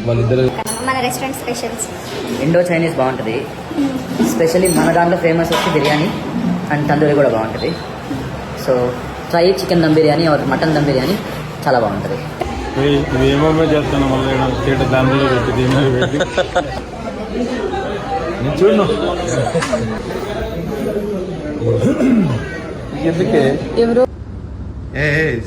వాళ్ళిద్దరు మన restaurant specials Indo Chinese బాగుంటుంది. స్పెషల్లీ మన దాంట్లో ఫేమస్ వచ్చి బిర్యానీ అండ్ తందూరి కూడా బాగుంటుంది. So try chicken dum biryani or mutton dum biryani చాలా బాగుంటుంది. ఏమో చేస్తాను మళ్ళీ దాంట్లో పెట్టి దీని పెట్టి నేను చూడను ఎందుకే ఎవరో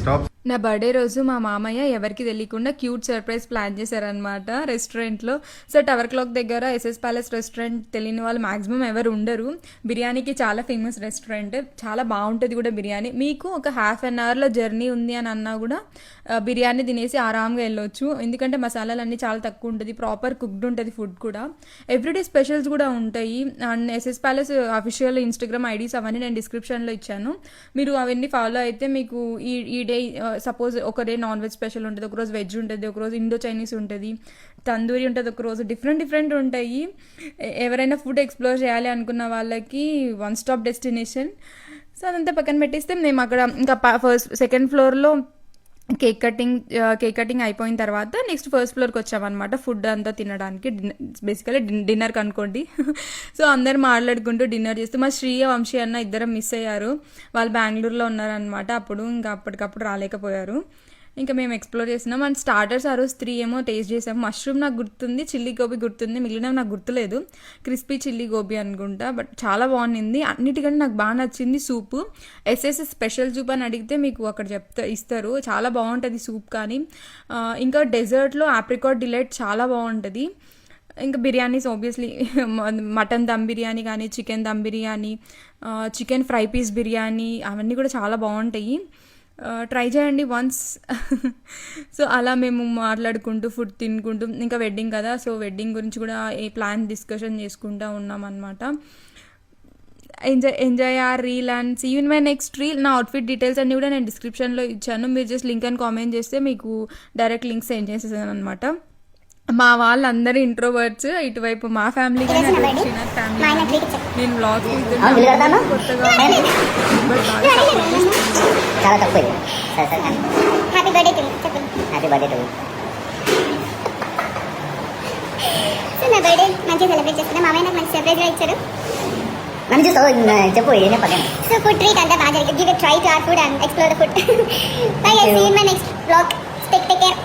స్టాప్. నా బర్త్డే రోజు మా మామయ్య ఎవరికి తెలియకుండా క్యూట్ సర్ప్రైజ్ ప్లాన్ చేశారనమాట రెస్టారెంట్లో. సో టవర్ క్లాక్ దగ్గర ఎస్ఎస్ ప్యాలెస్ రెస్టారెంట్ తెలియని వాళ్ళు మాక్సిమం ఎవరు ఉండరు. బిర్యానీకి చాలా ఫేమస్ రెస్టారెంట్, చాలా బాగుంటుంది కూడా బిర్యానీ. మీకు ఒక హాఫ్ అన్ అవర్లో జర్నీ ఉంది అని అన్నా కూడా బిర్యానీ తినేసి ఆరాంగా వెళ్ళొచ్చు. ఎందుకంటే మసాలాలు అన్నీ చాలా తక్కువ ఉంటుంది, ప్రాపర్ కుక్డ్ ఉంటుంది ఫుడ్ కూడా. ఎవ్రీడే స్పెషల్స్ కూడా ఉంటాయి. And SS Palace official Instagram IDs అవన్నీ నేను డిస్క్రిప్షన్లో ఇచ్చాను. మీరు అవన్నీ ఫాలో అయితే మీకు ఈ డే సపోజ్ ఒక డే నాన్ వెజ్ స్పెషల్ ఉంటుంది, ఒకరోజు వెజ్ ఉంటుంది, ఒకరోజు ఇండో చైనీస్ ఉంటుంది, తందూరి ఉంటుంది, ఒకరోజు డిఫరెంట్ ఉంటాయి. ఎవరైనా ఫుడ్ ఎక్స్ప్లోర్ చేయాలి అనుకున్న వాళ్ళకి వన్ స్టాప్ డెస్టినేషన్. సో అదంతా పక్కన పెట్టేస్తే మేము అక్కడ ఇంకా సెకండ్ ఫ్లోర్లో కేక్ కటింగ్ అయిపోయిన తర్వాత నెక్స్ట్ ఫస్ట్ ఫ్లోర్కి వచ్చామన్నమాట ఫుడ్ అంతా తినడానికి. బేసికలీ డిన్నర్కి అనుకోండి. సో అందరు మాట్లాడుకుంటూ డిన్నర్ చేస్తూ మా శ్రీయ వంశీ అన్న ఇద్దరం మిస్ అయ్యారు. వాళ్ళు బెంగళూరులో ఉన్నారనమాట. ఇంకా అప్పటికప్పుడు రాలేకపోయారు. ఇంకా మేము ఎక్స్ప్లోర్ చేసినాం. అండ్ స్టార్టర్స్ ఆ రోజు 3 ఏమో టేస్ట్ చేసాం. మష్రూమ్ నాకు గుర్తుంది, చిల్లీ గోబీ గుర్తుంది, మిగిలినవి నాకు గుర్తులేదు. క్రిస్పీ చిల్లీ గోబీ అనుకుంటా, బట్ చాలా బాగుంది. అన్నిటికంటే నాకు బాగా నచ్చింది సూపు. ఎస్ఎస్ స్పెషల్ సూప్ అని అడిగితే మీకు అక్కడ ఇస్తారు. చాలా బాగుంటుంది సూప్. కానీ ఇంకా డెజర్ట్లో ఆప్రికాట్ డిలైట్ చాలా బాగుంటుంది. ఇంకా బిర్యానీస్ ఆబ్వియస్లీ మటన్ దమ్ బిర్యానీ కానీ, chicken dum biryani, chicken fry piece biryani అవన్నీ కూడా చాలా బాగుంటాయి. ట్రై చేయండి వన్స్. సో అలా మేము మాట్లాడుకుంటూ ఫుడ్ తినుకుంటూ, ఇంకా వెడ్డింగ్ కదా, సో వెడ్డింగ్ గురించి కూడా ఏ ప్లాన్ డిస్కషన్ చేసుకుంటూ ఉన్నాం అనమాట. Enjoy our reel and see you in my next reel. నా అవుట్ఫిట్ డీటెయిల్స్ అన్నీ కూడా నేను డిస్క్రిప్షన్లో ఇచ్చాను. మీరు జస్ట్ లింక్ అని కామెంట్ చేస్తే మీకు డైరెక్ట్ లింక్ సెండ్ చేసేసాను అనమాట. మా వాళ్ళందరూ ఇంట్రోవర్ట్స్, ఇటువైపు మా ఫ్యామిలీ కానీ ఫ్యామిలీ. నేను బ్లాగ్ కొత్తగా చాలా తక్కువ. Happy birthday to happy birthday to so నా బర్త్డే మంచిగా సెలబ్రేట్ చేస్తున్నా. మామయ్య నాకు మంచి సర్ప్రైజ్గా ఇచ్చారు. మంచి చెప్పు ఏనే పక్కన. సో ఫుడ్ ట్రీట్ అంతా బాగా జరిగింది. Give a try to our food and explore the food. Bye guys, see you in my next vlog. Take care.